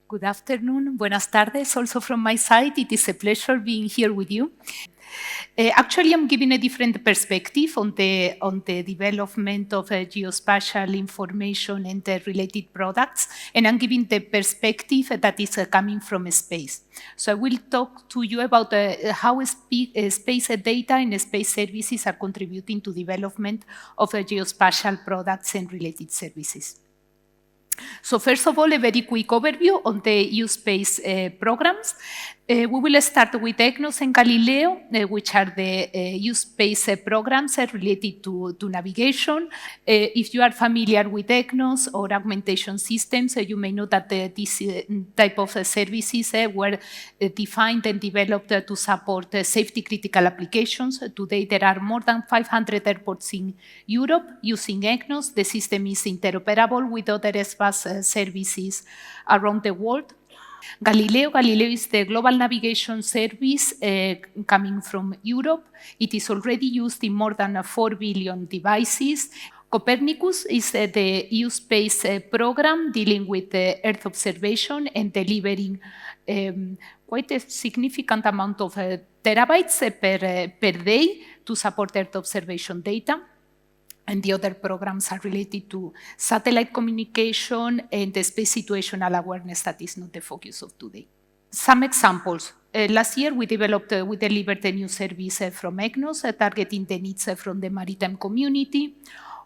Good afternoon, buenas tardes. Also from my side, it is a pleasure being here with you. Actually, I'm giving a different perspective on the development of geospatial information and the related products, and I'm giving the perspective that is coming from space. So I will talk to you about how space data and space services are contributing to development of geospatial products and related services. So first of all, a very quick overview on the EU space programs. We will start with EGNOS and Galileo, which are the EU space programs related to navigation. If you are familiar with EGNOS or augmentation systems, you may know that this type of services were defined and developed to support safety critical applications. Today, there are more than 500 airports in Europe using EGNOS. The system is interoperable with other Airbus services around the world. Galileo is the global navigation service coming from Europe. It is already used in more than 4 billion devices. Copernicus is the EU space program dealing with Earth observation and delivering quite a significant amount of terabytes per day to support Earth observation data. And the other programs are related to satellite communication and the space situational awareness that is not the focus of today. Some examples. Last year, we delivered a new service from EGNOS targeting the needs from the maritime community.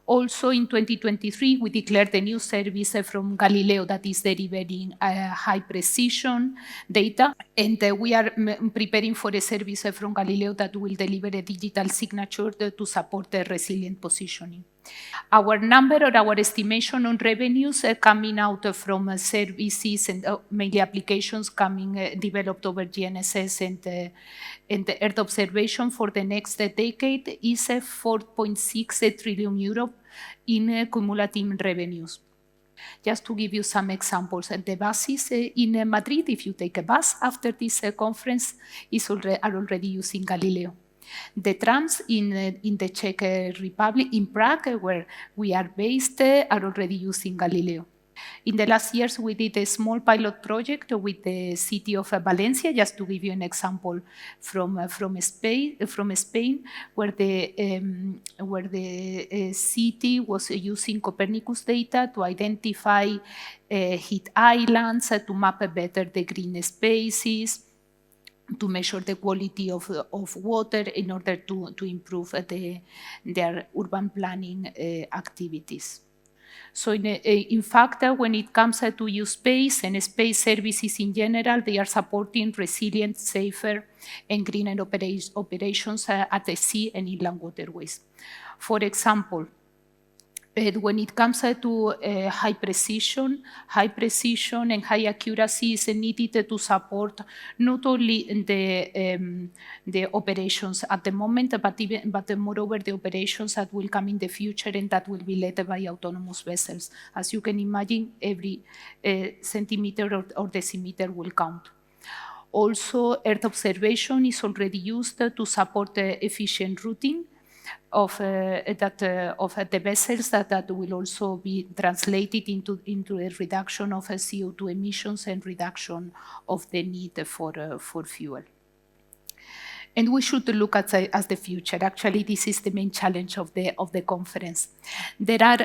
Also in 2023, we declared a new service from Galileo that is delivering high precision data. And we are preparing for a service from Galileo that will deliver a digital signature to support the resilient positioning. Our number or our estimation on revenues coming out from services and mainly applications coming developed over GNSS and the Earth observation for the next decade is 4.6 trillion euro in cumulative revenues. Just to give you some examples, the buses in Madrid, if you take a bus after this conference, are already using Galileo. The trams in the Czech Republic, in Prague, where we are based, are already using Galileo. In the last years, we did a small pilot project with the city of Valencia, just to give you an example from Spain, where the city was using Copernicus data to identify heat islands, to map better the green spaces, to measure the quality of water in order to improve their urban planning activities. So in fact, when it comes to use space and space services in general, they are supporting resilient, safer, and greener operations at the sea and inland waterways. For example, when it comes to high precision and high accuracy is needed to support not only the operations at the moment, but moreover the operations that will come in the future and that will be led by autonomous vessels. As you can imagine, every centimeter or decimeter will count. Also, Earth observation is already used to support efficient routing of the vessels that will also be translated into a reduction of CO₂ emissions and reduction of the need for fuel. And we should look at as the future. Actually, this is the main challenge of the conference. There are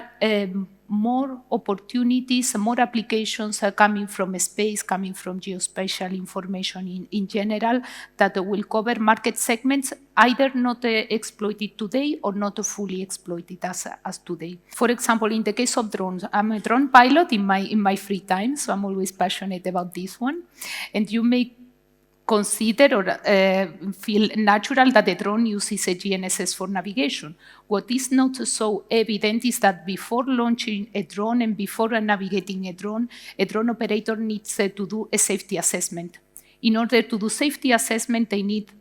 more opportunities, more applications coming from space, coming from geospatial information in general, that will cover market segments either not exploited today or not fully exploited as today. For example, in the case of drones, I'm a drone pilot in my free time, so I'm always passionate about this one. And you may consider or feel natural that the drone uses a GNSS for navigation. What is not so evident is that before launching a drone and before navigating a drone operator needs to do a safety assessment. In order to do safety assessment, they need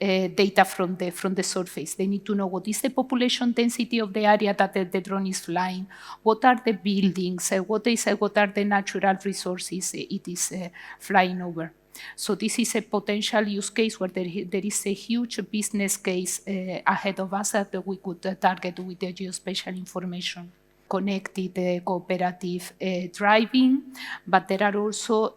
data from the surface. They need to know what is the population density of the area that the drone is flying, what are the buildings, what are the natural resources it is flying over. So this is a potential use case where there is a huge business case ahead of us that we could target with the geospatial information. connected cooperative driving, but there are also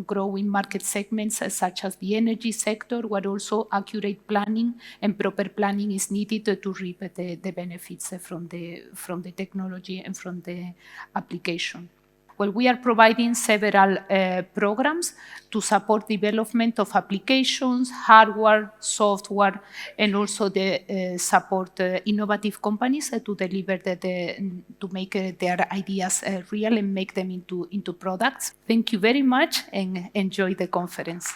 growing market segments such as the energy sector, where also accurate planning and proper planning is needed to reap the benefits from the technology and from the application. Well, we are providing several programs to support development of applications, hardware, software, and also the support innovative companies to deliver to make their ideas real and make them into products. Thank you very much and enjoy the conference.